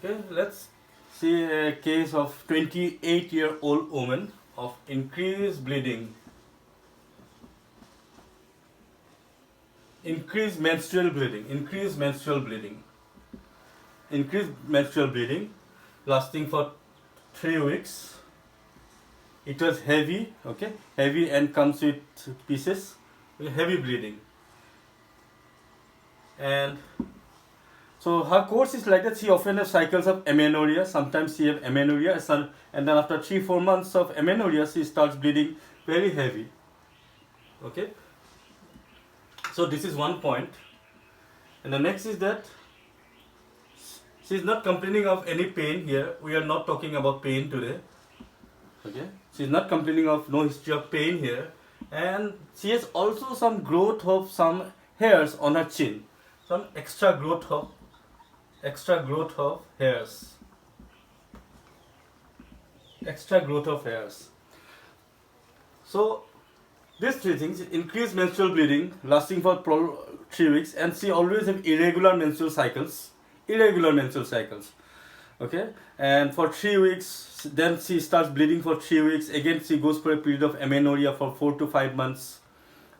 Okay, let's see a case of 28-year-old woman of increased bleeding, increased menstrual bleeding, lasting for 3 weeks. It was heavy, okay, heavy and comes with pieces, heavy bleeding. And so her course is like that. She often has cycles of amenorrhea. Sometimes she have amenorrhea, and then after 3-4 months of amenorrhea, she starts bleeding very heavy. Okay. So this is one point, and the next is that she is not complaining of any pain here. We are not talking about pain today. Okay. She is not complaining of no history of pain here, and she has also some growth of some hairs on her chin, some extra growth of hairs. So these three things: increased menstrual bleeding lasting for 3 weeks, and she always have irregular menstrual cycles. Okay, and for 3 weeks, then she starts bleeding for 3 weeks. Again, she goes for a period of amenorrhea for 4 to 5 months.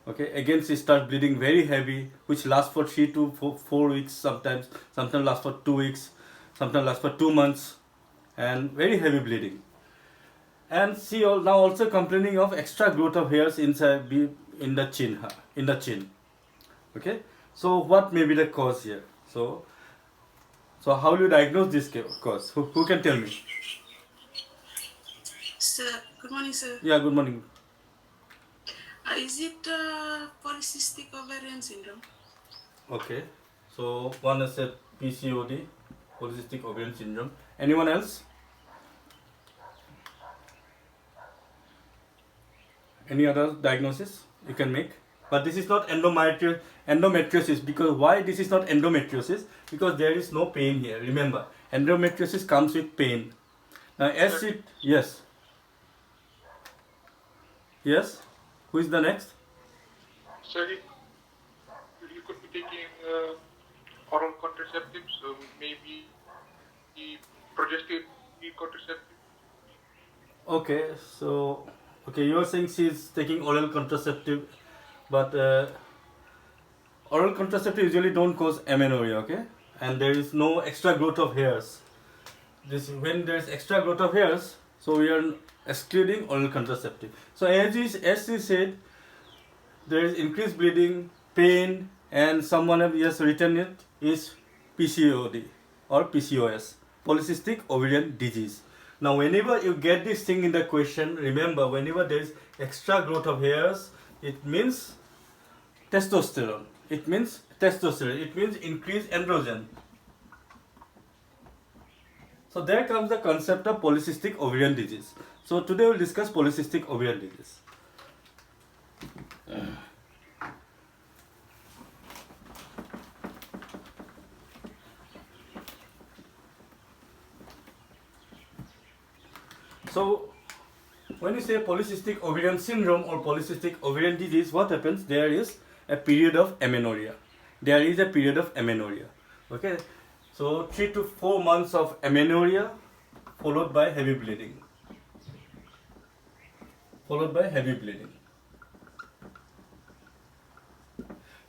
Okay, again she starts bleeding very heavy, which lasts for 3 to 4 weeks. Sometimes lasts for 2 weeks, sometimes lasts for 2 months, and very heavy bleeding. And she now also complaining of extra growth of hairs inside in the chin. Okay, so what may be the cause here? So how do you diagnose this cause? Who can tell me? Sir, good morning, sir. Yeah, good morning. Is it polycystic ovarian syndrome? Okay, so one is a PCOD, polycystic ovarian syndrome. Anyone else? Any other diagnosis you can make? But this is not endometriosis. Because why this is not endometriosis? Because there is no pain here. Remember, endometriosis comes with pain. Now, yes. Who is the next? So you could be taking oral contraceptives, maybe progesterone contraceptive. Okay, so you are saying she is taking oral contraceptive, but oral contraceptive usually don't cause amenorrhea, okay? And there is no extra growth of hairs. When there is extra growth of hairs, so we are excluding oral contraceptive. So as she said, there is increased bleeding, pain, and someone has just written it is PCOD or PCOS, polycystic ovarian disease. Now, whenever you get this thing in the question, remember, whenever there is extra growth of hairs, it means testosterone. It means increased androgen. So there comes the concept of polycystic ovarian disease. So today we'll discuss polycystic ovarian disease. So when you say polycystic ovarian syndrome or polycystic ovarian disease, what happens? There is a period of amenorrhea. Okay. So 3 to 4 months of amenorrhea followed by heavy bleeding.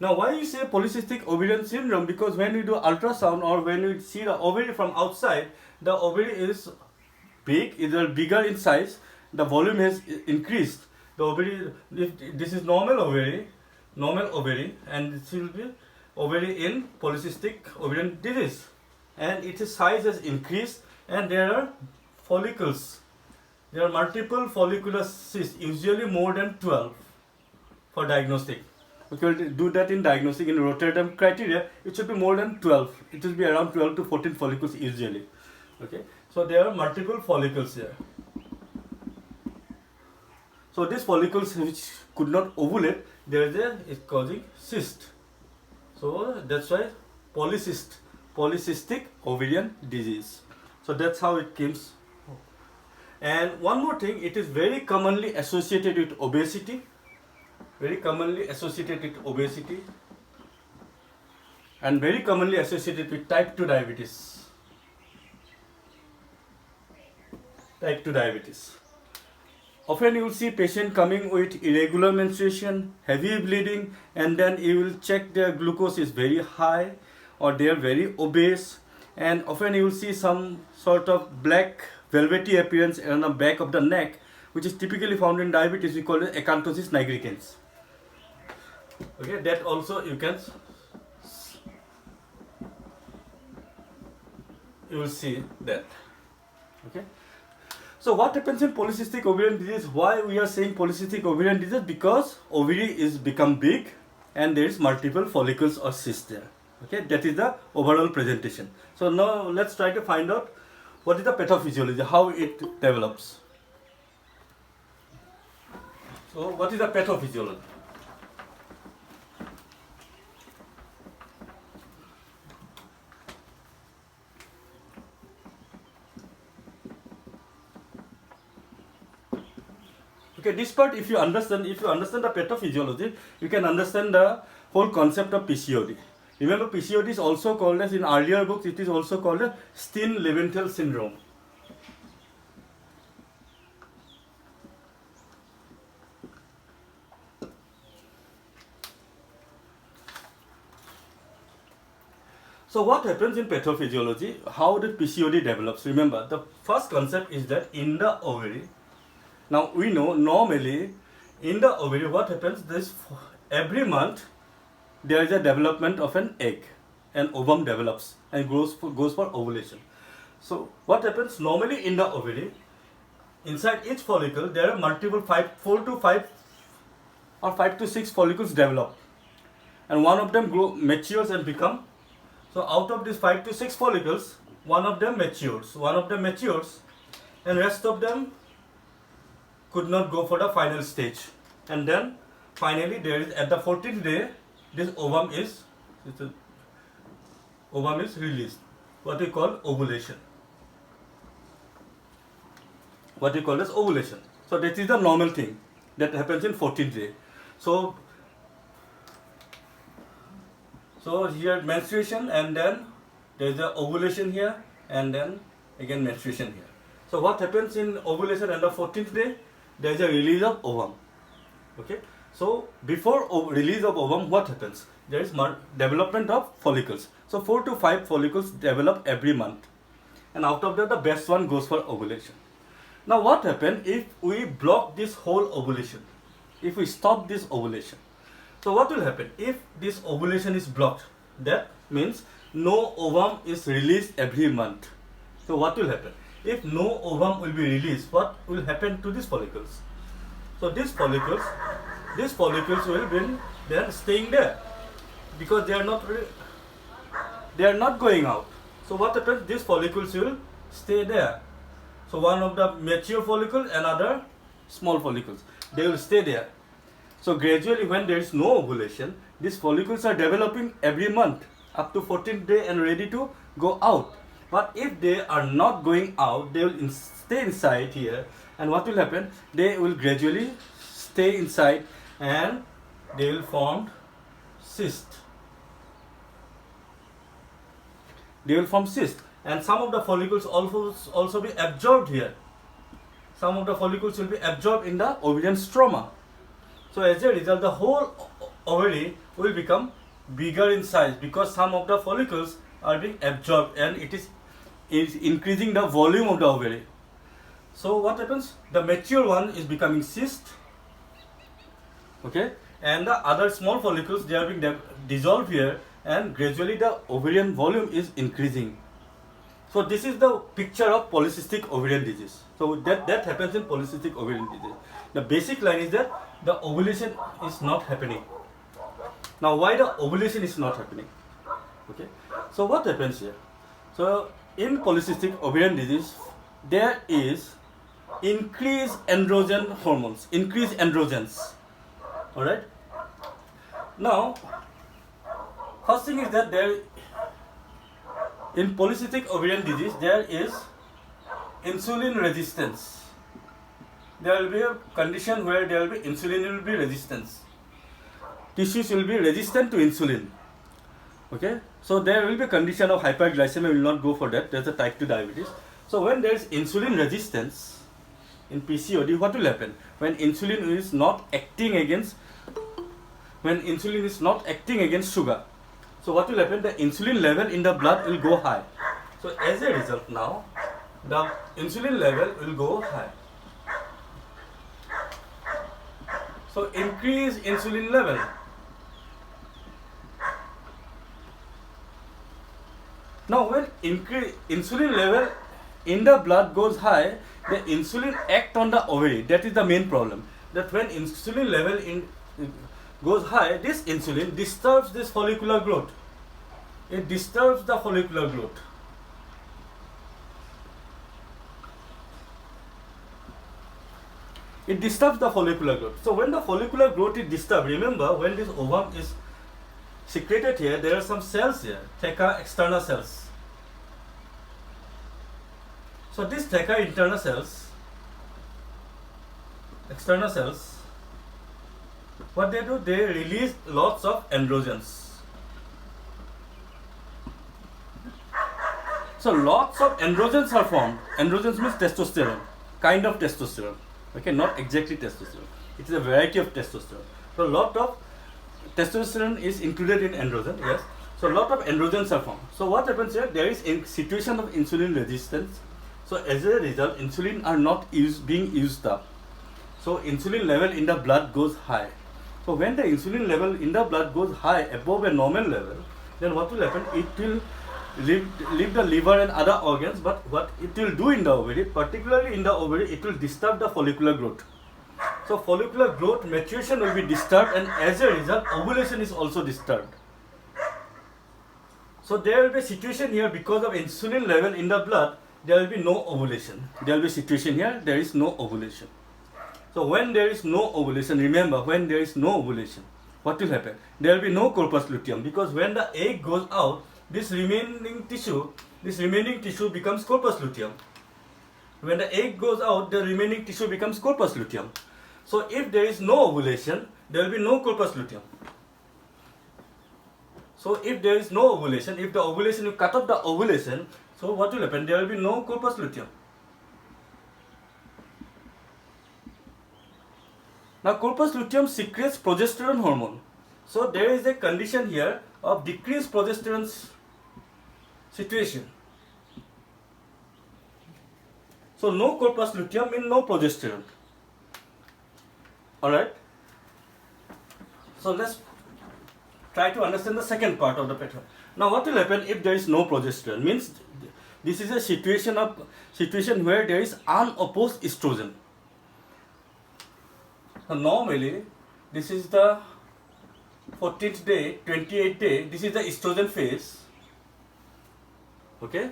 Now, why you say polycystic ovarian syndrome? Because when you do ultrasound or when you see the ovary from outside, the ovary is big, is bigger in size, the volume has increased. The ovary, this is normal ovary, and this will be ovary in polycystic ovarian disease, and its size has increased, and there are follicles. There are multiple follicular cysts, usually more than 12 for diagnostic. Okay, we'll do that in diagnostic. In Rotterdam criteria, it should be more than 12. It will be around 12 to 14 follicles usually. Okay, so there are multiple follicles here. So these follicles which could not ovulate, is causing cyst. So that's why polycystic ovarian disease. So that's how it comes. And one more thing, it is very commonly associated with obesity. And very commonly associated with type 2 diabetes. type 2 diabetes. Often you will see patient coming with irregular menstruation, heavy bleeding, and then you will check their glucose is very high or they are very obese, and often you will see some sort of black velvety appearance on the back of the neck, which is typically found in diabetes. We call it acanthosis nigricans. Okay, that also you will see that. Okay. So what happens in polycystic ovarian disease? Why we are saying polycystic ovarian disease? Because ovary is become big and there is multiple follicles or cysts there. Okay, that is the overall presentation. So now let's try to find out what is the pathophysiology, how it develops. So what is the pathophysiology? Okay, this part if you understand the pathophysiology, you can understand the whole concept of PCOD. Remember, PCOD is also called as, in earlier books, it is also called as Steen-Leventhal syndrome. So what happens in pathophysiology? How the PCOD develops? Remember, the first concept is that in the ovary. Now we know normally in the ovary what happens, this every month there is a development of an egg, and ovum develops and goes for ovulation. So what happens normally in the ovary, inside each follicle there are multiple 4 to 5 or 5 to 6 follicles develop, and one of them matures and become. So out of these 5 to 6 follicles, one of them matures, and rest of them could not go for the final stage. And then finally there is, at the 14th day, this ovum is released, what we call ovulation. What we call as ovulation. So that is the normal thing that happens in 14th day. So here menstruation, and then there is the ovulation here, and then again menstruation here. So what happens in ovulation and the 14th day? There is a release of ovum. Okay. So before release of ovum, what happens? There is development of follicles. So 4 to 5 follicles develop every month, and out of that the best one goes for ovulation. Now what happens if we block this whole ovulation? If we stop this ovulation, so what will happen? If this ovulation is blocked, that means no ovum is released every month. So what will happen? If no ovum will be released, what will happen to these follicles? So these follicles will be there, staying there, because they are not going out. So what happens? These follicles will stay there. So one of the mature follicle, another small follicles, they will stay there. So gradually, when there is no ovulation, these follicles are developing every month up to 14th day and ready to go out. But if they are not going out, they will stay inside here, and what will happen? They will gradually stay inside and they will form cyst. And some of the follicles also be absorbed here. Some of the follicles will be absorbed in the ovarian stroma. So as a result, the whole ovary will become bigger in size, because some of the follicles are being absorbed, and it is increasing the volume of the ovary. So what happens? The mature one is becoming cyst. Okay, and the other small follicles, they are being dissolved here, and gradually the ovarian volume is increasing. So this is the picture of polycystic ovarian disease. So that happens in polycystic ovarian disease. The basic line is that the ovulation is not happening. Now why the ovulation is not happening? Okay, so what happens here? So in polycystic ovarian disease, there is increased androgen hormones, increased androgens. Alright. Now, first thing is that in polycystic ovarian disease, there is insulin resistance. There will be a condition where there will be insulin will be resistance. Tissues will be resistant to insulin. Okay, so there will be a condition of hyperglycemia. We will not go for that. There's a type 2 diabetes. So when there is insulin resistance in PCOD, what will happen? When insulin is not acting against sugar, so what will happen? The insulin level in the blood will go high. So as a result now, the insulin level will go high. So increase insulin level. Now when insulin level in the blood goes high, the insulin act on the ovary. That is the main problem. That when insulin level goes high, this insulin disturbs this follicular growth. It disturbs the follicular growth. It disturbs the follicular growth. So when the follicular growth is disturbed, remember when this ovum is secreted here, there are some cells here, theca externa cells. So these theca externa cells, what they do, they release lots of androgens. So lots of androgens are formed. Androgens means testosterone, kind of testosterone. Okay, not exactly testosterone. It is a variety of testosterone. So a lot of testosterone is included in androgen, yes. So a lot of androgens are formed. So what happens here? There is a situation of insulin resistance. So as a result, insulin are not being used up. So insulin level in the blood goes high. So when the insulin level in the blood goes high above a normal level, then what will happen? It will leave the liver and other organs, but what it will do in the ovary, particularly in the ovary, it will disturb the follicular growth. So follicular growth maturation will be disturbed, and as a result ovulation is also disturbed. So there will be a situation here, because of insulin level in the blood, there will be no ovulation. There will be a situation here, there is no ovulation. So when there is no ovulation, remember, when there is no ovulation, what will happen? There will be no corpus luteum, because when the egg goes out, this remaining tissue becomes corpus luteum. When the egg goes out, the remaining tissue becomes corpus luteum. So if there is no ovulation, there will be no corpus luteum. So if there is no ovulation, if the ovulation, you cut off the ovulation, so what will happen? There will be no corpus luteum. Now corpus luteum secretes progesterone hormone. So there is a condition here of decreased progesterone situation. So no corpus luteum means no progesterone. Alright. So let's try to understand the second part of the pattern. Now what will happen if there is no progesterone? Means this is a situation where there is unopposed estrogen. So normally this is the 14th day, 28th day, this is the estrogen phase, okay,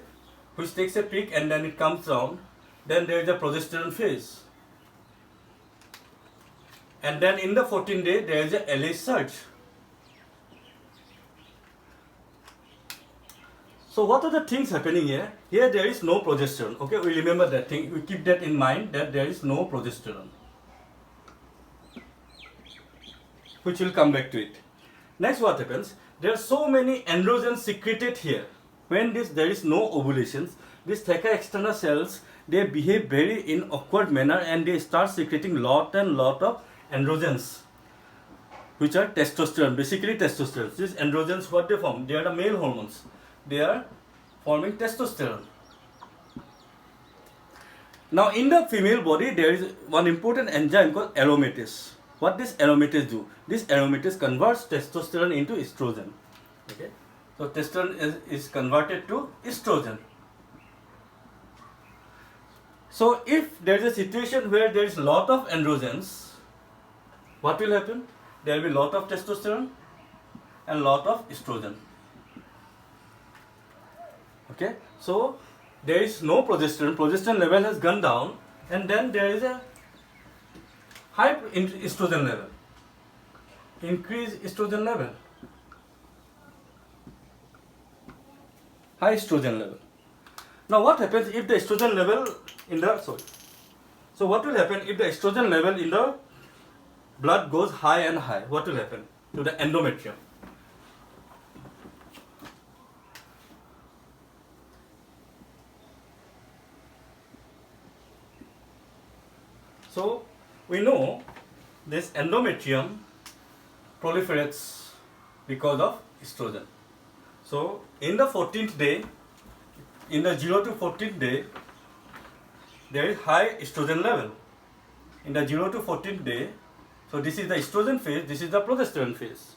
which takes a peak and then it comes down. Then there is a progesterone phase, and then in the 14th day there is a LH surge. So what are the things happening here? Here there is no progesterone, okay, we remember that thing, we keep that in mind, that there is no progesterone, which will come back to it. Next, what happens? There are so many androgens secreted here. When there is no ovulations, these theca externa cells, they behave very in awkward manner, and they start secreting lot of androgens, which are testosterone, basically testosterone. These androgens, what they form? They are the male hormones. They are forming testosterone. Now in the female body, there is one important enzyme called aromatase. What this aromatase do? This aromatase converts testosterone into estrogen. Okay, so testosterone is converted to estrogen. So if there is a situation where there is lot of androgens, what will happen? There will be lot of testosterone and lot of estrogen. Okay, so there is no progesterone. Progesterone level has gone down, and then there is a high estrogen level, increase estrogen level, high estrogen level. Now what happens if the estrogen level in the, so what will happen if the estrogen level in the blood goes high and high? What will happen to the endometrium? So we know this endometrium proliferates because of estrogen. So in the 14th day, in the 0 to 14th day, there is high estrogen level. In the 0 to 14th day, so this is the estrogen phase, this is the progesterone phase.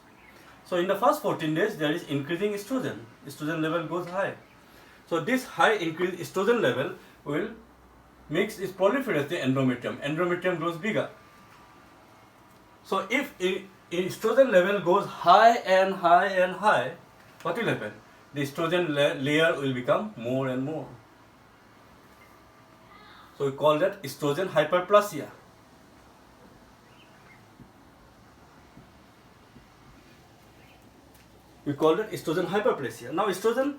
So in the first 14 days, there is increasing estrogen. Estrogen level goes high. So this high increased estrogen level will makes it proliferate the endometrium. Endometrium grows bigger. So if estrogen level goes high and high and high, what will happen? The estrogen layer will become more and more. So we call that estrogen hyperplasia. We call it estrogen hyperplasia. Now estrogen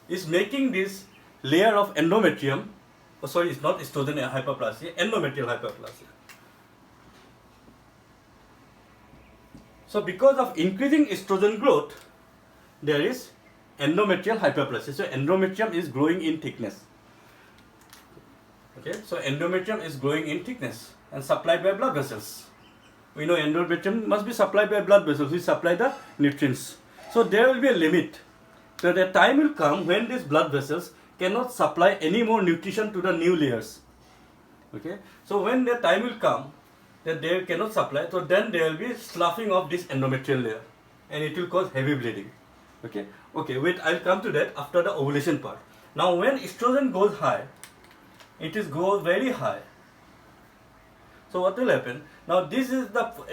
is making this layer of endometrium, it's not estrogen hyperplasia, endometrial hyperplasia. So because of increasing estrogen growth, there is endometrial hyperplasia. So endometrium is growing in thickness. Okay, so endometrium is growing in thickness and supplied by blood vessels. We know endometrium must be supplied by blood vessels which supply the nutrients. So there will be a limit. So the time will come when these blood vessels cannot supply any more nutrition to the new layers. Okay, so when the time will come that they cannot supply, so then there will be sloughing of this endometrial layer and it will cause heavy bleeding. Okay, wait, I'll come to that after the ovulation part. Now when estrogen goes high, it goes very high. So what will happen? Now this is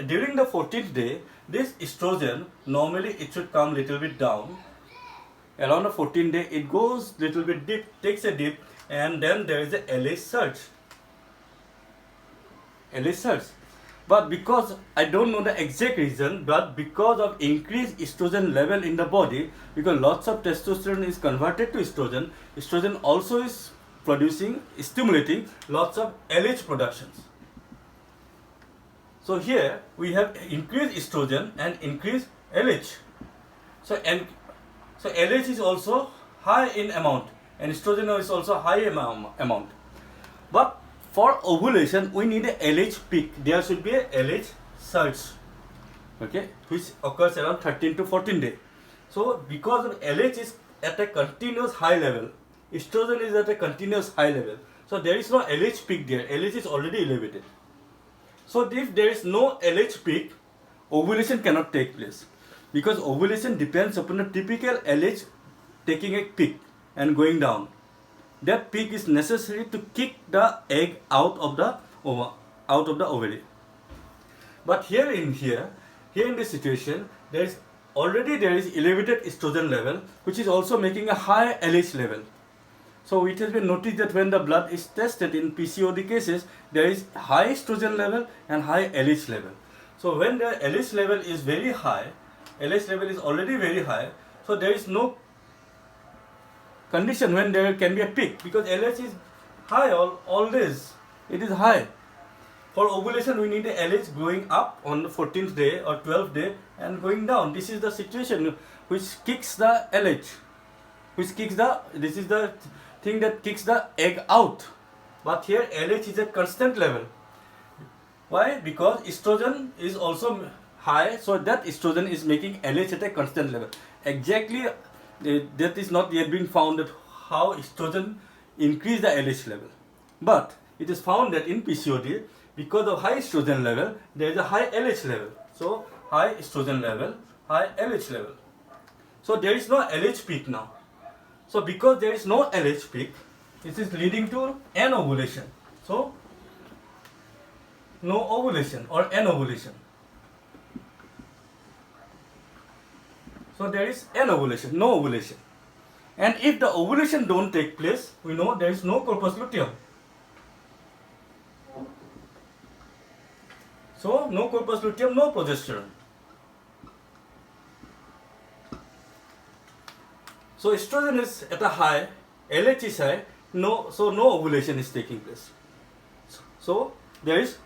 during the 14th day, this estrogen, normally it should come little bit down. Around the 14th day, it goes little bit deep, takes a dip, and then there is a LH surge. LH surge. But because, I don't know the exact reason, but because of increased estrogen level in the body, because lots of testosterone is converted to estrogen, estrogen also is stimulating lots of LH productions. So here we have increased estrogen and increased LH. So LH is also high in amount and estrogen is also high amount. But for ovulation we need a LH peak. There should be a LH surge, okay, which occurs around 13 to 14 days. So because of LH is at a continuous high level, estrogen is at a continuous high level. So there is no LH peak there. LH is already elevated. So if there is no LH peak, ovulation cannot take place. Because ovulation depends upon a typical LH taking a peak and going down. That peak is necessary to kick the egg out of the ovary. But here in this situation, there is elevated estrogen level, which is also making a high LH level. So it has been noticed that when the blood is tested in PCOD cases, there is high estrogen level and high LH level. So when the LH level is very high, LH level is already very high, so there is no condition when there can be a peak, because LH is high always. It is high. For ovulation, we need a LH going up on the 14th day or 12th day and going down. This is the situation which kicks the LH, this is the thing that kicks the egg out. But here LH is a constant level. Why? Because estrogen is also high, so that estrogen is making LH at a constant level. Exactly, that is not yet been found that how estrogen increase the LH level. But it is found that in PCOD, because of high estrogen level, there is a high LH level. So high estrogen level, high LH level. So there is no LH peak now. So because there is no LH peak, this is leading to anovulation. So no ovulation or anovulation. So there is anovulation, no ovulation. And if the ovulation don't take place, we know there is no corpus luteum. So no corpus luteum, no progesterone. So estrogen is at a high, LH is high, so no ovulation is taking place. So there is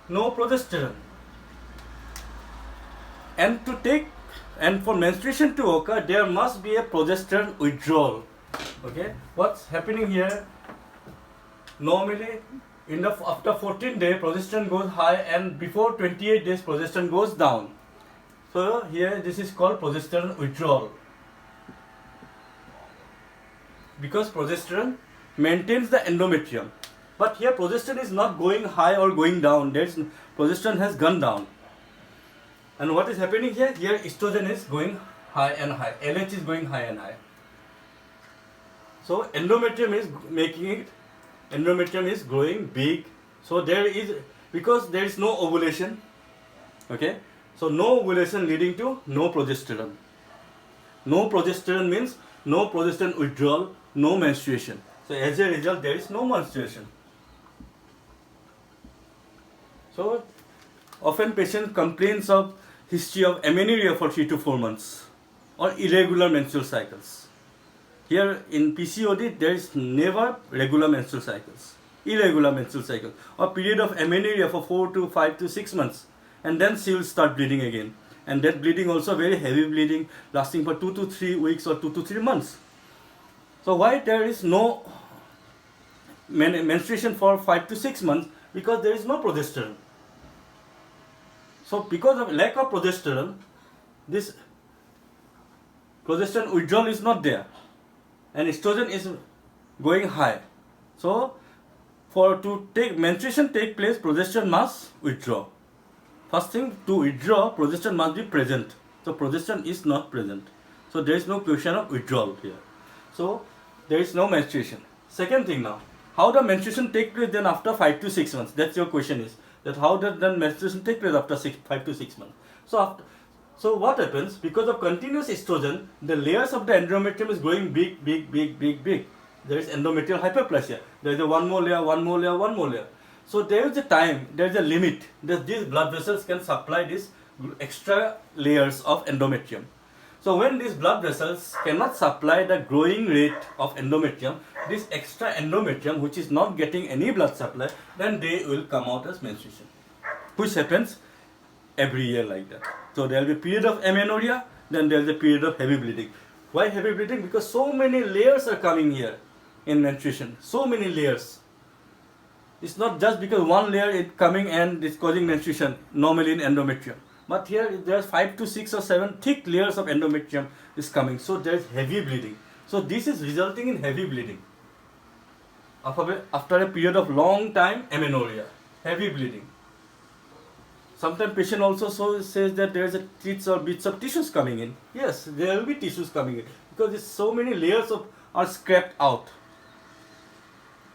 no progesterone. And for menstruation to occur, there must be a progesterone withdrawal. Okay, what's happening here? Normally, after 14 days progesterone goes high, and before 28 days progesterone goes down. So here this is called progesterone withdrawal, because progesterone maintains the endometrium. But here progesterone is not going high or going down. Progesterone has gone down. And what is happening here? Here estrogen is going high and high. LH is going high and high. So endometrium is growing big. So because there is no ovulation. Okay. So no ovulation leading to no progesterone. No progesterone means no progesterone withdrawal, no menstruation. So as a result, there is no menstruation. So often patient complains of history of amenorrhea for 3 to 4 months or irregular menstrual cycles. Here in PCOD, there is never regular menstrual cycles, irregular menstrual cycle, or period of amenorrhea for 4 to 5 to 6 months, and then she will start bleeding again. And that bleeding also very heavy bleeding, lasting for 2 to 3 weeks or 2 to 3 months. So why there is no menstruation for 5 to 6 months? Because there is no progesterone. So because of lack of progesterone, this progesterone withdrawal is not there, and estrogen is going high. So to take menstruation take place, progesterone must withdraw. First thing, to withdraw, progesterone must be present. So progesterone is not present. So there is no question of withdrawal here. So there is no menstruation. Second thing now, how the menstruation take place then after 5 to 6 months? That's your question is, that how does then menstruation take place after 5 to 6 months? So what happens? Because of continuous estrogen, the layers of the endometrium is growing big. There is endometrial hyperplasia. There is one more layer. So there is a time, there is a limit that these blood vessels can supply these extra layers of endometrium. So when these blood vessels cannot supply the growing rate of endometrium, this extra endometrium, which is not getting any blood supply, then they will come out as menstruation, which happens every year like that. So there will be a period of amenorrhea, then there is a period of heavy bleeding. Why heavy bleeding? Because so many layers are coming here in menstruation, so many layers. It's not just because one layer is coming and is causing menstruation normally in endometrium. But here there's 5 to 6 or 7 thick layers of endometrium is coming. So there's heavy bleeding. So this is resulting in heavy bleeding. After a period of long time, amenorrhea, heavy bleeding. Sometimes patient also says that there's a bits or bits of tissues coming in. Yes, there will be tissues coming in because so many layers are scraped out.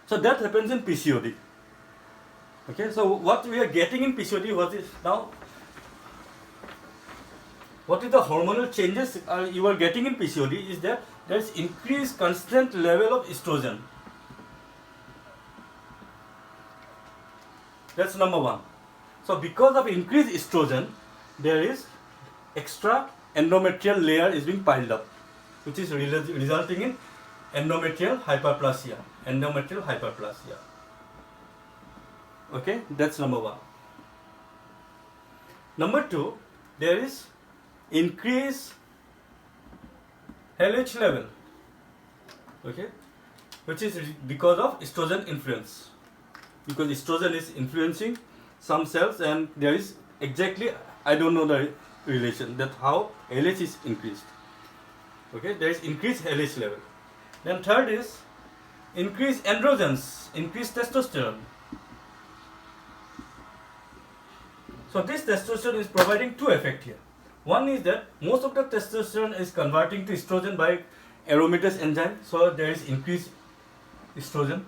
So that happens in PCOD. Okay, so what we are getting in PCOD, what is the hormonal changes you are getting in PCOD is that there is increased constant level of estrogen. That's number one. So because of increased estrogen, there is extra endometrial layer is being piled up, which is resulting in endometrial hyperplasia. Okay, that's number one. Number two, there is increased LH level, okay, which is because of estrogen influence. Because estrogen is influencing some cells, and there is exactly, I don't know the relation, that how LH is increased. Okay, there is increased LH level. Then third is increased androgens, increased testosterone. So this testosterone is providing two effects here. One is that most of the testosterone is converting to estrogen by aromatase enzyme, so there is increased estrogen.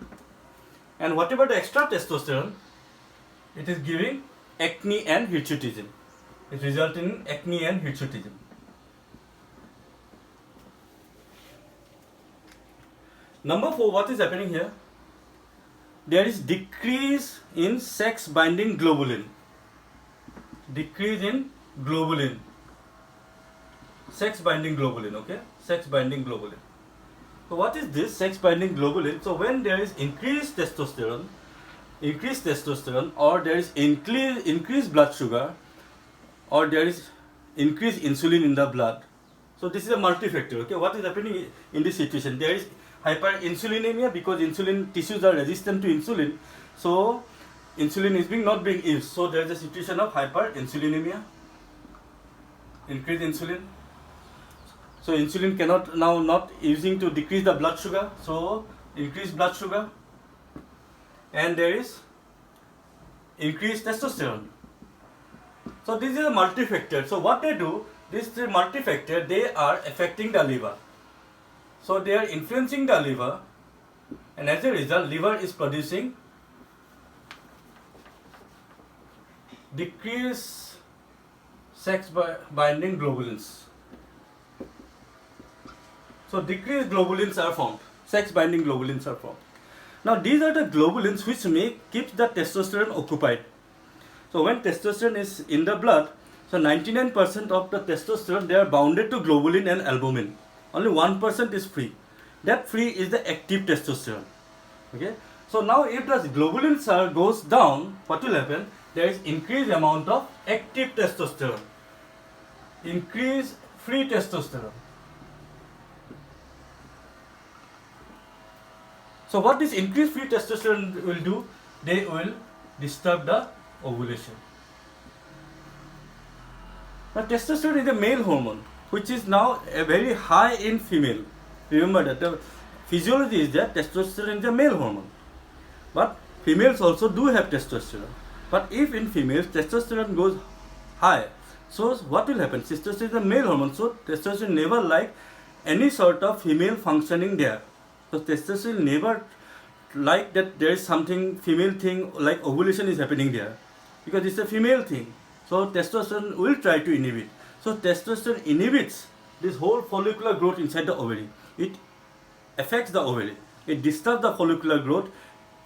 And whatever the extra testosterone, it is giving acne and hirsutism. It results in acne and hirsutism. Number 4, what is happening here? There is decrease in sex binding globulin. Decrease in globulin. Sex binding globulin, okay? Sex binding globulin. So what is this sex binding globulin? So when there is increased testosterone, or there is increased blood sugar, or there is increased insulin in the blood. So this is a multi-factor, okay? What is happening in this situation? There is hyperinsulinemia, because insulin tissues are resistant to insulin, so insulin is not being used. So there is a situation of hyperinsulinemia, increased insulin. So insulin cannot now not using to decrease the blood sugar, so increased blood sugar, and there is increased testosterone. So this is a multifactor. So what they do, these three multifactor, they are affecting the liver. So they are influencing the liver, and as a result, liver is producing decreased sex binding globulins. So decreased globulins are formed, sex binding globulins are formed. Now these are the globulins which keep the testosterone occupied. So when testosterone is in the blood, so 99% of the testosterone, they are bounded to globulin and albumin. Only 1% is free. That free is the active testosterone. Okay. So now if the globulins goes down, what will happen? There is increased amount of active testosterone, increased free testosterone. So what this increased free testosterone will do? They will disturb the ovulation. Now testosterone is a male hormone, which is now a very high in female. Remember that the physiology is that testosterone is a male hormone, but females also do have testosterone. But if in females testosterone goes high, so what will happen? Testosterone is a male hormone, so testosterone never like any sort of female functioning there. So testosterone never like that there is something female thing like ovulation is happening there, because it's a female thing. So testosterone will try to inhibit. So testosterone inhibits this whole follicular growth inside the ovary. It affects the ovary. It disturbs the follicular growth,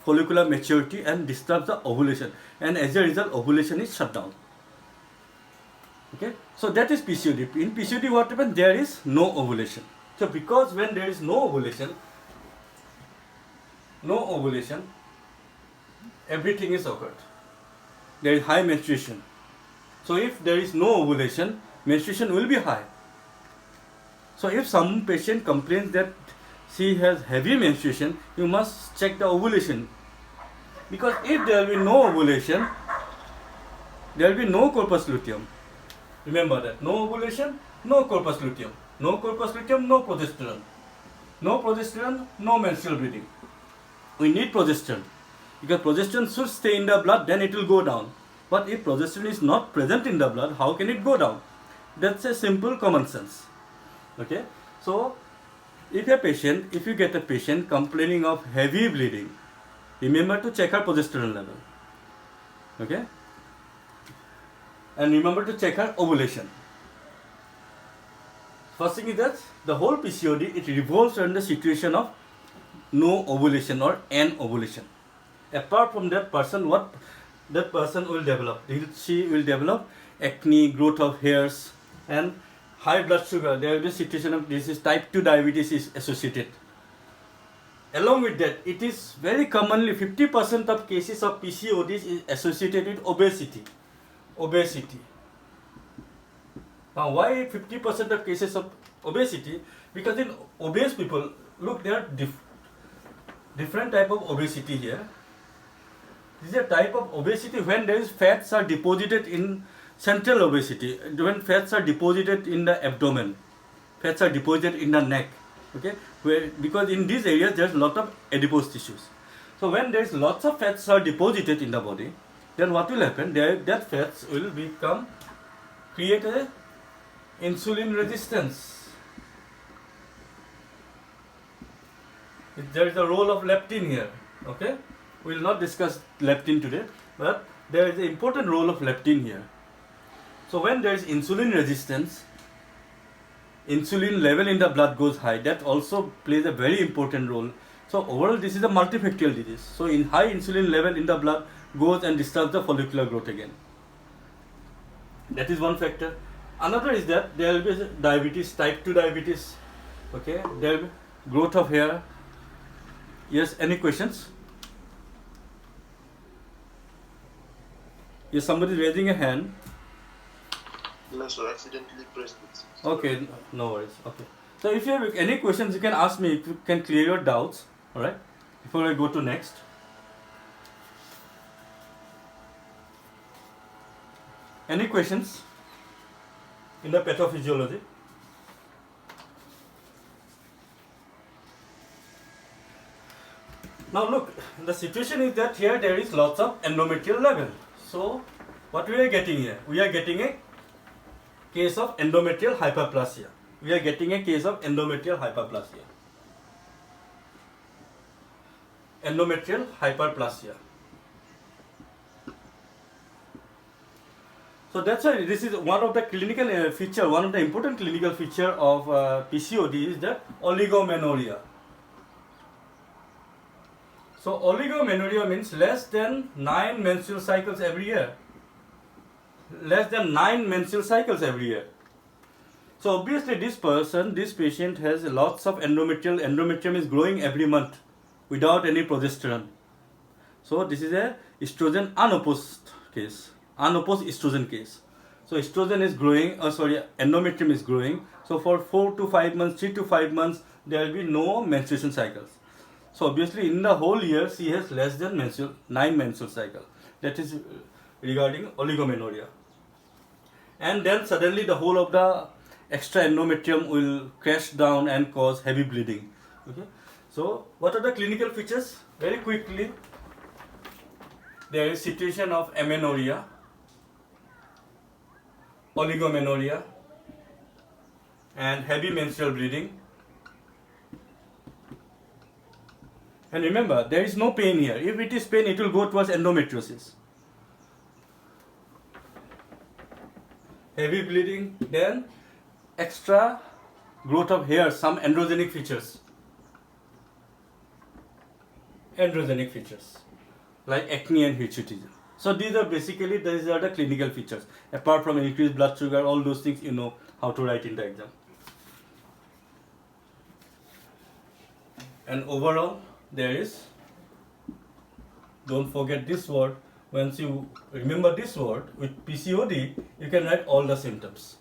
follicular maturity, and disturbs the ovulation. And as a result, ovulation is shut down. Okay. So that is PCOD. In PCOD, what happens? There is no ovulation. So because when there is no ovulation, everything is occurred. There is high menstruation. So if there is no ovulation, menstruation will be high. So if some patient complains that she has heavy menstruation, you must check the ovulation. Because if there will be no ovulation, there will be no corpus luteum. Remember that. No ovulation, no corpus luteum. No corpus luteum, no progesterone. No progesterone, no menstrual bleeding. We need progesterone. Because progesterone should stay in the blood, then it will go down. But if progesterone is not present in the blood, how can it go down? That's a simple common sense. Okay. So if you get a patient complaining of heavy bleeding, remember to check her progesterone level. Okay. And remember to check her ovulation. First thing is that the whole PCOD, it revolves around the situation of no ovulation or anovulation. Apart from that person, what that person will develop? She will develop acne, growth of hairs, and high blood sugar. There will be a situation of disease, type 2 diabetes is associated. Along with that, it is very commonly 50% of cases of PCOD is associated with obesity. Now, why 50% of cases of obesity? Because in obese people, look, there are different type of obesity here. This is a type of obesity when there is fats are deposited in central obesity, when fats are deposited in the abdomen, fats are deposited in the neck. Okay, because in these areas there is a lot of adipose tissues. So when there is lots of fats are deposited in the body, then what will happen? That fats will create a insulin resistance. There is a role of leptin here. Okay, we will not discuss leptin today, but there is an important role of leptin here. So when there is insulin resistance, insulin level in the blood goes high. That also plays a very important role. So overall, this is a multifactorial disease. So in high insulin level in the blood goes and disturbs the follicular growth again. That is one factor. Another is that there will be diabetes, type 2 diabetes. Okay, there will be growth of hair. Yes, any questions? Yes, somebody is raising a hand. No, sir, accidentally pressed it. Okay, no worries. Okay. So if you have any questions, you can ask me. If you can clear your doubts, all right? Before I go to next. Any questions in the pathophysiology? Now look, the situation is that here there is lots of endometrial level. So what we are getting here? We are getting a case of endometrial hyperplasia. We are getting a case of endometrial hyperplasia. Endometrial hyperplasia. So that's why this is one of the clinical feature, one of the important clinical feature of PCOD is the oligomenorrhea. So oligomenorrhea means less than 9 menstrual cycles every year. Less than 9 menstrual cycles every year. So obviously this patient has lots of endometrium is growing every month without any progesterone. So this is a estrogen unopposed case, unopposed estrogen case. So estrogen is growing, endometrium is growing. So for 4 to 5 months, 3 to 5 months, there will be no menstruation cycles. So obviously in the whole year, she has less than 9 menstrual cycle. That is regarding oligomenorrhea. And then suddenly the whole of the extra endometrium will crash down and cause heavy bleeding. Okay. So what are the clinical features? Very quickly, there is situation of amenorrhea, oligomenorrhea, and heavy menstrual bleeding. And remember, there is no pain here. If it is pain, it will go towards endometriosis. Heavy bleeding, then extra growth of hair, some androgenic features. Androgenic features like acne and hirsutism. So these are the clinical features. Apart from increased blood sugar, all those things you know how to write in the exam. And overall, there is, don't forget this word. Once you remember this word with PCOD, you can write all the symptoms.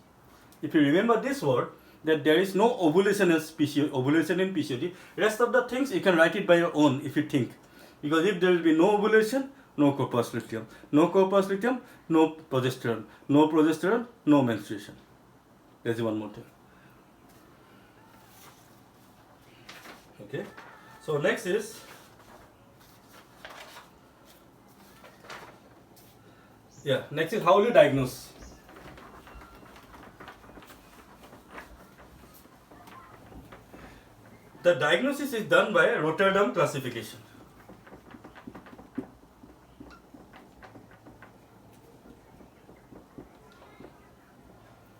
If you remember this word, that there is no ovulation in PCOD, rest of the things you can write it by your own if you think. Because if there will be no ovulation, no corpus luteum. No corpus luteum, no progesterone. No progesterone, no menstruation. There's one more thing. Okay. So next is how will you diagnose? The diagnosis is done by Rotterdam classification.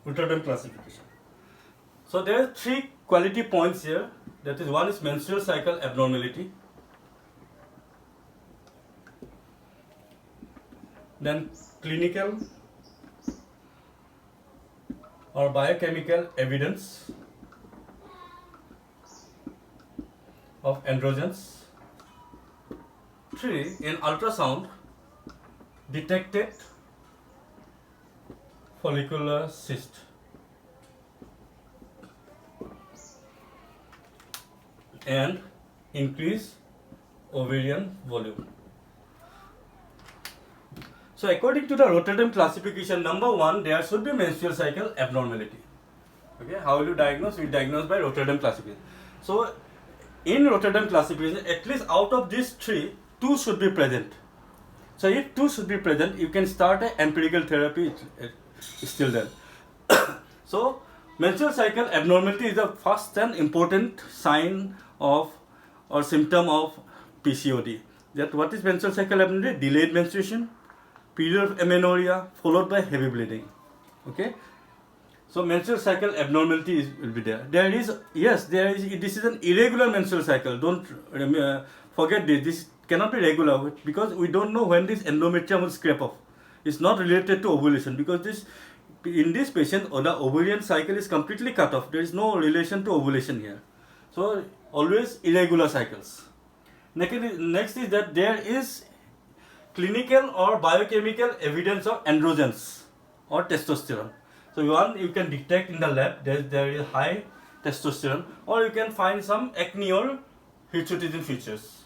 Rotterdam classification. So there are 3 quality points here. That is, one is menstrual cycle abnormality. Then clinical or biochemical evidence of androgens. 3, in ultrasound, detected follicular cyst. And increase ovarian volume. So according to the Rotterdam classification, number 1, there should be menstrual cycle abnormality. Okay, how will you diagnose? We diagnose by Rotterdam classification. So in Rotterdam classification, at least out of these 3, 2 should be present. So if 2 should be present, you can start an empirical therapy still then. So menstrual cycle abnormality is the first and important sign of or symptom of PCOD. That what is menstrual cycle abnormality? Delayed menstruation, period of amenorrhea followed by heavy bleeding. Okay. So menstrual cycle abnormality will be there. This is an irregular menstrual cycle. Don't forget this. This cannot be regular because we don't know when this endometrium will scrape off. It's not related to ovulation because in this patient the ovarian cycle is completely cut off. There is no relation to ovulation here. So always irregular cycles. Next is that there is clinical or biochemical evidence of androgens or testosterone. So one, you can detect in the lab there is high testosterone, or you can find some acne or hirsutism features.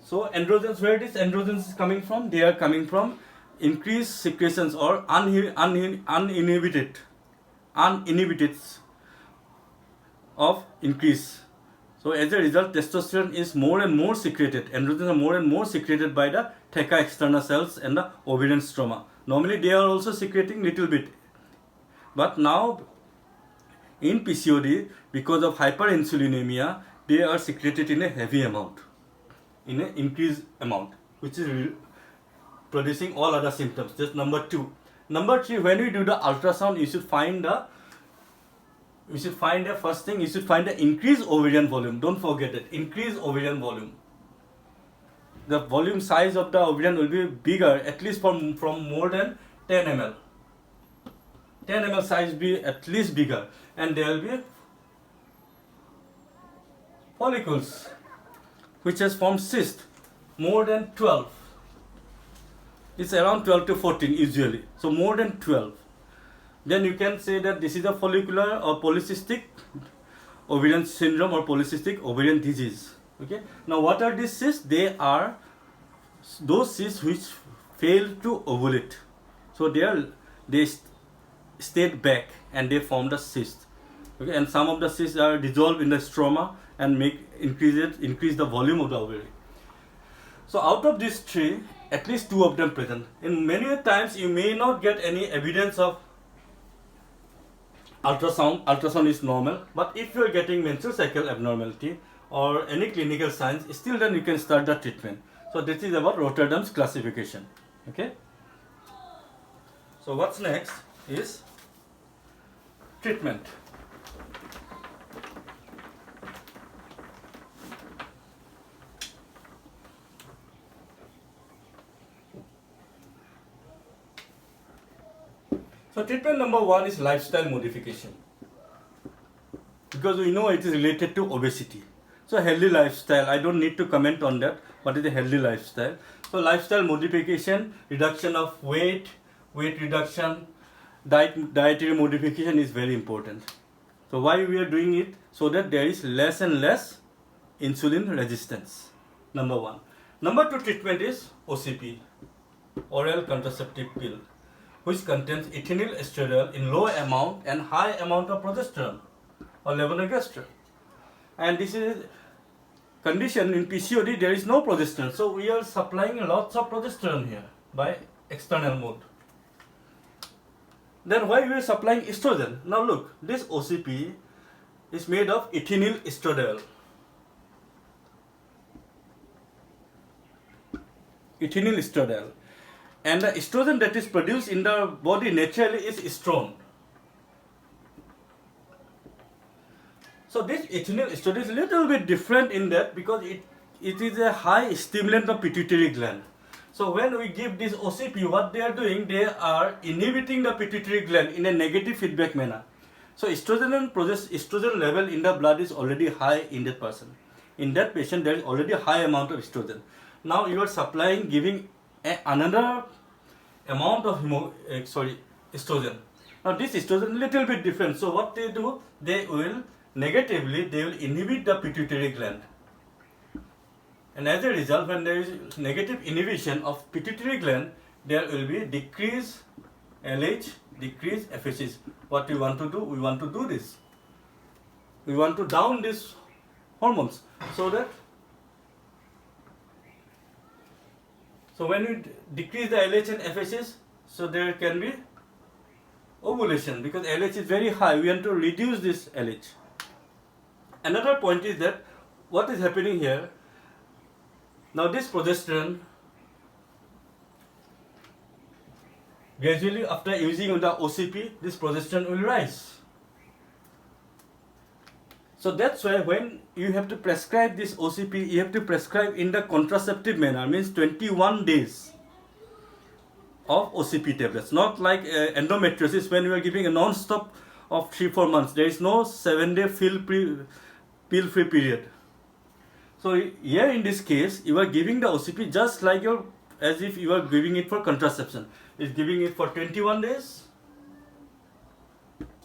So androgens, where this androgens is coming from? They are coming from increased secretions or uninhibited of increase. So as a result, testosterone is more and more secreted. Androgens are more and more secreted by the theca externa cells and the ovarian stroma. Normally they are also secreting little bit, but now in PCOD, because of hyperinsulinemia, they are secreted in a heavy amount, in an increased amount, which is producing all other symptoms. That's number 2. Number 3, when we do the ultrasound, you should find the first thing, you should find the increased ovarian volume. Don't forget it, increased ovarian volume. The volume size of the ovarian will be bigger, at least from more than 10 ml. 10 ml size be at least bigger, and there will be follicles which has formed cyst more than 12. It's around 12 to 14 usually, so more than 12. Then you can say that this is a follicular or polycystic ovarian syndrome or polycystic ovarian disease. Okay. Now what are these cysts? They are those cysts which fail to ovulate. So they stayed back and they formed a cyst. Okay. And some of the cysts are dissolved in the stroma and increase the volume of the ovary. So out of these 3, at least 2 of them present. In many times you may not get any evidence of ultrasound is normal, but if you are getting menstrual cycle abnormality or any clinical signs, still then you can start the treatment. So this is about Rotterdam's classification. Okay. So what's next is treatment. So treatment number 1 is lifestyle modification, because we know it is related to obesity. So healthy lifestyle, I don't need to comment on that. What is a healthy lifestyle? So lifestyle modification, reduction of weight reduction, dietary modification is very important. So why we are doing it? So that there is less and less insulin resistance. Number 1. Number 2 treatment is OCP, oral contraceptive pill, which contains ethinyl estradiol in low amount and high amount of progesterone or levonorgestrel. And this is condition in PCOD, there is no progesterone. So we are supplying lots of progesterone here by external mode. Then why we are supplying estrogen? Now look, this OCP is made of ethinyl estradiol. Ethinyl estradiol. And the estrogen that is produced in the body naturally is estrone. So this ethinyl estradiol is a little bit different in that, because it is a high stimulant of pituitary gland. So when we give this OCP, what they are doing, they are inhibiting the pituitary gland in a negative feedback manner. So estrogen level in the blood is already high in that person. In that patient, there is already a high amount of estrogen. Now you are giving another amount of estrogen. Now this estrogen is little bit different. So what they do, they will inhibit the pituitary gland. And as a result, when there is negative inhibition of pituitary gland, there will be decreased LH, decreased FSH. What we want to do? We want to do this. We want to down these hormones so when we decrease the LH and FSH, so there can be ovulation, because LH is very high. We want to reduce this LH. Another point is that what is happening here, now this progesterone, gradually after using the OCP, this progesterone will rise. So that's why when you have to prescribe this OCP, you have to prescribe in the contraceptive manner, means 21 days of OCP tablets. Not like endometriosis, when you are giving a non-stop of 3-4 months. There is no 7-day pill-free period. So here in this case, you are giving the OCP just like as if you are giving it for contraception. It's giving it for 21 days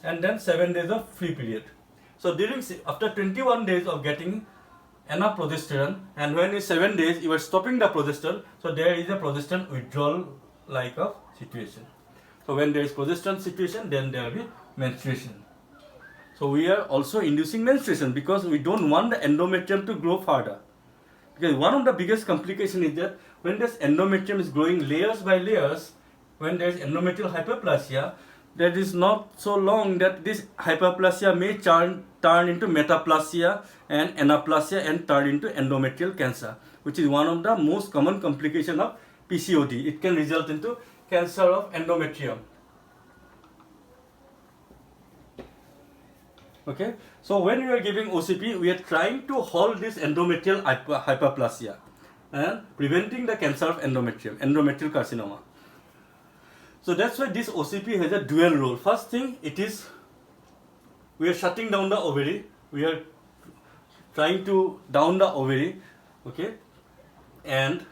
and then 7 days of free period. So after 21 days of getting enough progesterone, and when in 7 days you are stopping the progesterone, so there is a progesterone withdrawal like of situation. So when there is progesterone situation, then there will be menstruation. So we are also inducing menstruation because we don't want the endometrium to grow further. Because one of the biggest complications is that when this endometrium is growing layers by layers, when there is endometrial hyperplasia, that is not so long that this hyperplasia may turn into metaplasia and anaplasia and turn into endometrial cancer, which is one of the most common complications of PCOD. It can result into cancer of endometrium. Okay, so when we are giving OCP, we are trying to halt this endometrial hyperplasia and preventing the cancer of endometrium, endometrial carcinoma. So that's why this OCP has a dual role. First thing, we are shutting down the ovary. We are trying to down the ovary, okay, and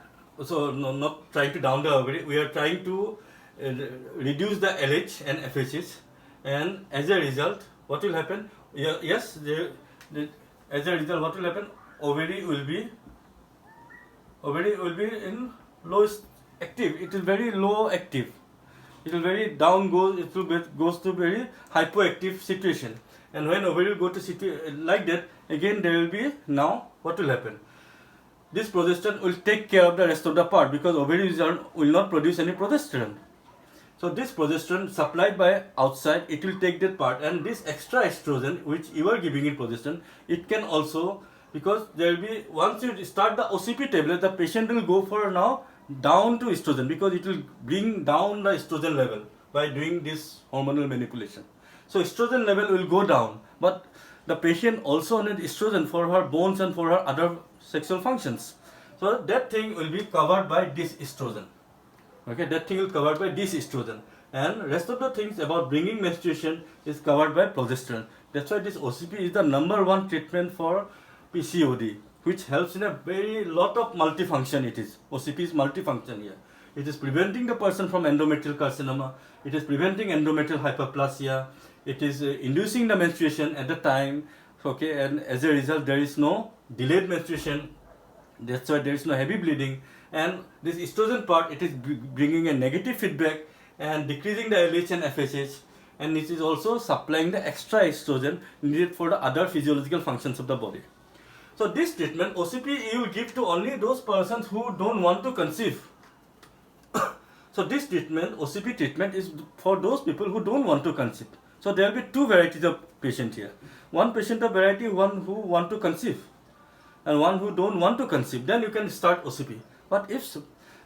so not trying to down the ovary. We are trying to reduce the LH and FSH, and as a result, what will happen? Yes, as a result, what will happen? Ovary will be in low active. It is very low active. It will very down goes. It will goes to very hypoactive situation. And when ovary will go to like that, again there will be now what will happen? This progesterone will take care of the rest of the part because ovary will not produce any progesterone. So this progesterone supplied by outside, it will take that part, and this extra estrogen which you are giving in progesterone, it can also, because there will be, once you start the OCP tablet, the patient will go for now down to estrogen because it will bring down the estrogen level by doing this hormonal manipulation. So estrogen level will go down, but the patient also needs estrogen for her bones and for her other sexual functions. So that thing will be covered by this estrogen. Okay, that thing will be covered by this estrogen, and rest of the things about bringing menstruation is covered by progesterone. That's why this OCP is the #1 treatment for PCOD, which helps in a very lot of multifunction. It is OCP is multifunction here. It is preventing the person from endometrial carcinoma. It is preventing endometrial hyperplasia. It is inducing the menstruation at the time. Okay, and as a result, there is no delayed menstruation. That's why there is no heavy bleeding. And this estrogen part, it is bringing a negative feedback and decreasing the LH and FSH, and it is also supplying the extra estrogen needed for the other physiological functions of the body. So this treatment, OCP, you will give to only those persons who don't want to conceive. So this treatment, OCP treatment, is for those people who don't want to conceive. So there will be two varieties of patient here. One patient of variety, one who want to conceive, and one who don't want to conceive. Then you can start OCP. But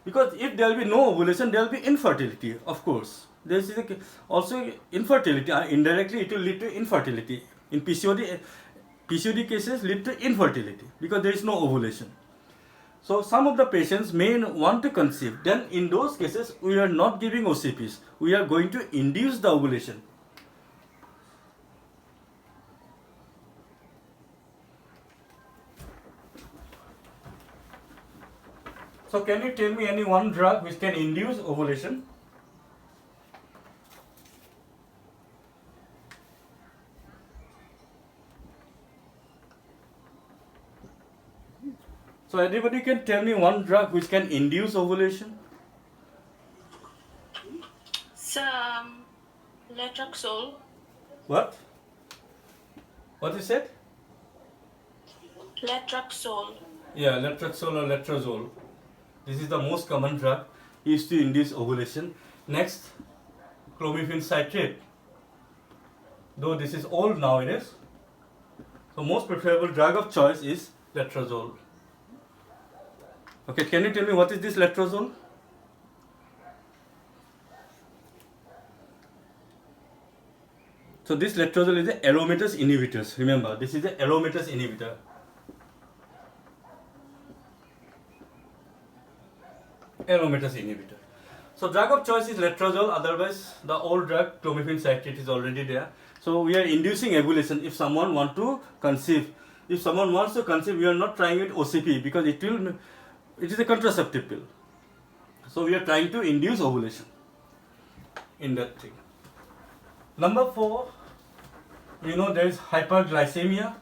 because if there will be no ovulation, there will be infertility, of course. There is also infertility. Indirectly, it will lead to infertility. In PCOD cases lead to infertility because there is no ovulation. So some of the patients may want to conceive. Then in those cases, we are not giving OCPs. We are going to induce the ovulation. So can you tell me any one drug which can induce ovulation? So anybody can tell me one drug which can induce ovulation? Some letrozole. What? What you said? Letrozole. Yeah, letrozole or letrozole. This is the most common drug used to induce ovulation. Next, clomiphene citrate. Though this is old nowadays, so most preferable drug of choice is letrozole. Okay, can you tell me what is this letrozole? So this letrozole is the aromatase inhibitors. Remember, this is the aromatase inhibitor. Aromatase inhibitor. So drug of choice is letrozole. Otherwise, the old drug clomiphene citrate is already there. So we are inducing ovulation if someone wants to conceive. If someone wants to conceive, we are not trying with OCP because it is a contraceptive pill. So we are trying to induce ovulation in that thing. Number 4, you know there is hyperglycemia.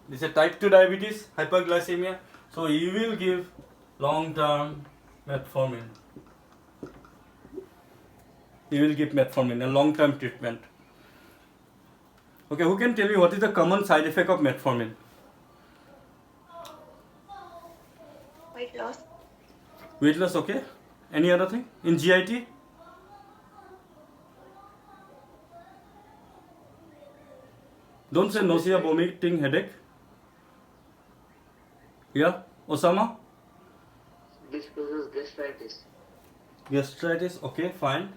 This is a type 2 diabetes, hyperglycemia. So you will give long-term metformin. You will give metformin, a long-term treatment. Okay, who can tell me what is the common side effect of metformin? Weight loss. Weight loss, okay. Any other thing? In GIT? Don't say nausea, vomiting, headache. Yeah, Osama? This causes gastritis. Gastritis, okay, fine.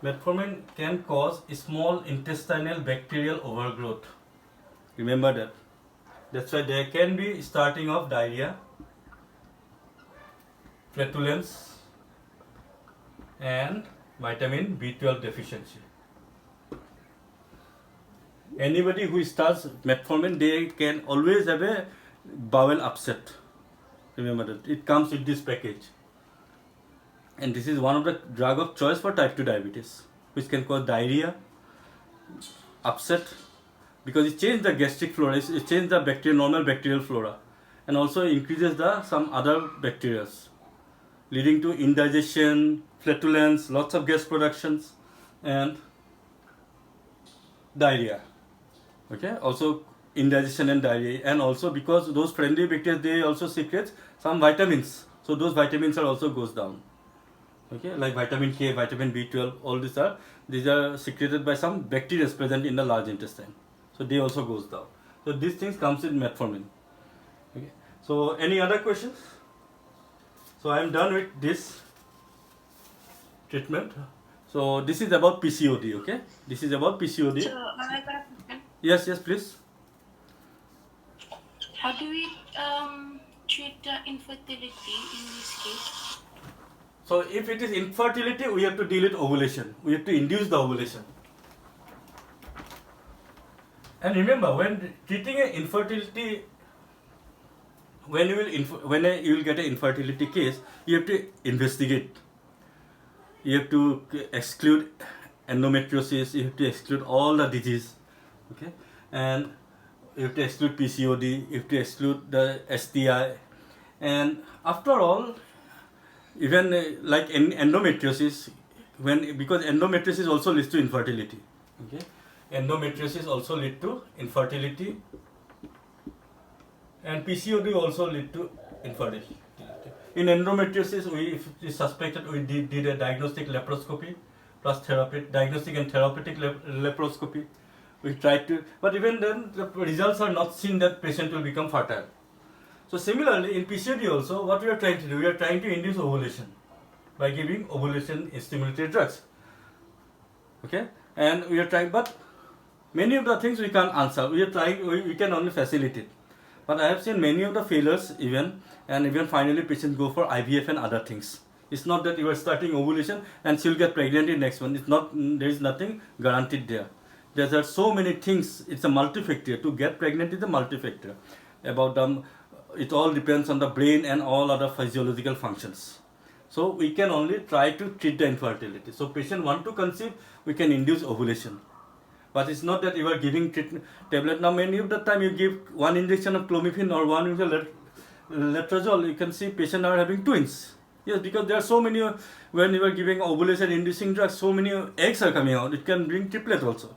Metformin can cause small intestinal bacterial overgrowth. Remember that. That's why there can be starting of diarrhea, flatulence, and vitamin B12 deficiency. Anybody who starts metformin, they can always have a bowel upset. Remember that. It comes with this package. And this is one of the drug of choice for type 2 diabetes, which can cause diarrhea, upset, because it changes the gastric flora, it changes the normal bacterial flora, and also increases some other bacteria, leading to indigestion, flatulence, lots of gas productions, and diarrhea. Okay, also indigestion and diarrhea, and also because those friendly bacteria, they also secrete some vitamins, so those vitamins are also goes down. Okay, like vitamin K, vitamin B12, all these are secreted by some bacteria present in the large intestine, so they also goes down. So these things comes in metformin. Okay, so any other questions? So I am done with this treatment. So this is about PCOD. Okay, this is about PCOD. So, I got a question. Yes, please. How do we treat the infertility in this case? So if it is infertility, we have to deal with ovulation. We have to induce the ovulation. And remember, when treating an infertility, when you will get an infertility case, you have to investigate. You have to exclude endometriosis. You have to exclude all the disease. Okay, and you have to exclude PCOD. You have to exclude the STI. And after all, even like in endometriosis, because endometriosis also leads to infertility. Okay, endometriosis also lead to infertility, and PCOD also lead to infertility. In endometriosis, if it is suspected, we did a diagnostic laparoscopy plus diagnostic and therapeutic laparoscopy. We tried to, but even then the results are not seen that patient will become fertile. So similarly, in PCOD also, what we are trying to do, we are trying to induce ovulation by giving ovulation stimulatory drugs. Okay, and we are trying, but many of the things we can't answer. We are trying, we can only facilitate. But I have seen many of the failures even finally patients go for IVF and other things. It's not that you are starting ovulation and she'll get pregnant in next month. It's not, there is nothing guaranteed there. There are so many things. It's a multifactor. To get pregnant is a multifactor. It all depends on the brain and all other physiological functions. So we can only try to treat the infertility. So patient want to conceive, we can induce ovulation. But it's not that you are giving treatment tablet. Now many of the time you give one injection of clomiphene or one injection letrozole, you can see patients are having twins. Yes, because there are so many, when you are giving ovulation inducing drugs, so many eggs are coming out. It can bring triplet also.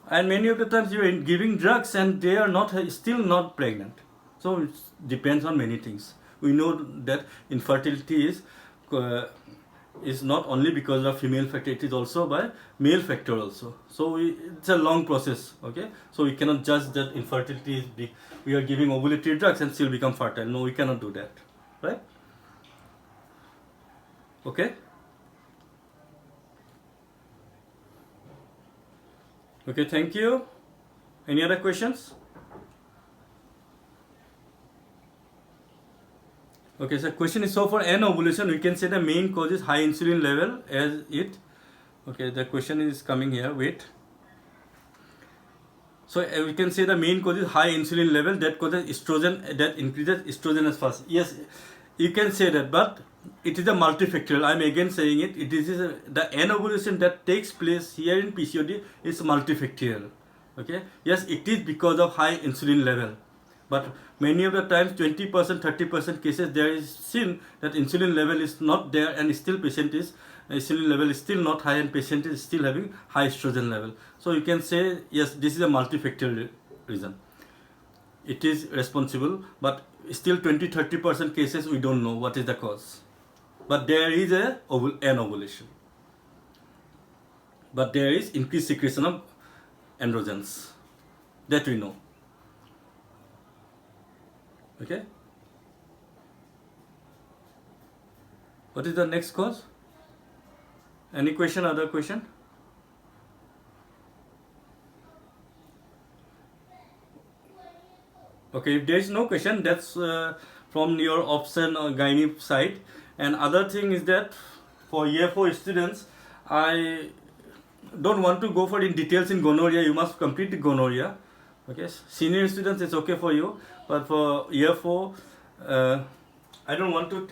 And many of the times you are giving drugs and they are still not pregnant. So it depends on many things. We know that infertility is not only because of female factor, it is also by male factor also. So it's a long process. Okay, so we cannot judge that infertility is big. We are giving ovulatory drugs and still become fertile. No, we cannot do that, right? Okay. Okay, thank you. Any other questions? Okay, so question is, so for N ovulation, we can say the main cause is high insulin level as it. Okay, the question is coming here, wait. So we can say the main cause is high insulin level that causes estrogen, that increases estrogen as fast. Yes, you can say that, but it is a multifactorial. I'm again saying it. It is the N ovulation that takes place here in PCOD is multifactorial. Okay. Yes, it is because of high insulin level, but many of the times 20%, 30% cases there is seen that insulin level is not there and still patient is insulin level is still not high and patient is still having high estrogen level. So you can say yes, this is a multifactorial reason. It is responsible, but still 20-30% cases we don't know what is the cause. But there is an ovulation. But there is increased secretion of androgens. That we know. Okay? What is the next cause? Any question, other question? Okay, if there is no question, that's from your option or gynae side. And other thing is that for year 4 students, I don't want to go for in details in gonorrhea. You must complete the gonorrhea. Okay, senior students it's okay for you, but for year 4, I don't want to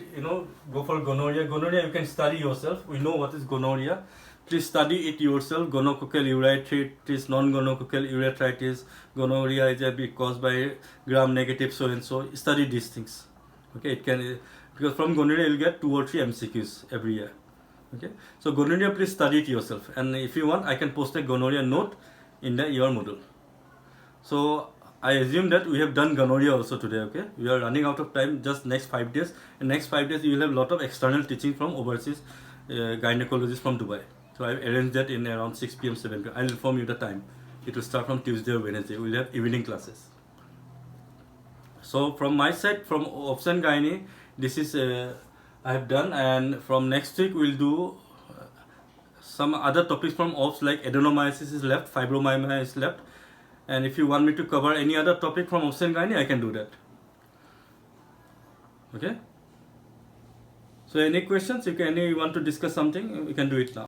go for gonorrhea. Gonorrhea you can study yourself. We know what is gonorrhea. Please study it yourself. Gonococcal urethritis, non-gonococcal urethritis. Gonorrhea is a bit caused by gram-negative so and so. Study these things. Okay, it can because from gonorrhea you'll get 2 or 3 MCQs every year. Okay, so gonorrhea please study it yourself. And if you want, I can post a gonorrhea note in your module. So I assume that we have done gonorrhea also today. Okay, we are running out of time. Just next 5 days. In next 5 days you will have a lot of external teaching from overseas gynecologists from Dubai. So I've arranged that in around 6 p.m. 7 p.m. I'll inform you the time. It will start from Tuesday or Wednesday. We'll have evening classes. So from my side, from OBS and Gynae, this is I have done, and from next week we'll do some other topics from OBS like adenomyosis is left, fibromyalgia is left, and if you want me to cover any other topic from OBS and Gynae, I can do that. Okay. So any questions? You want to discuss something? We can do it now.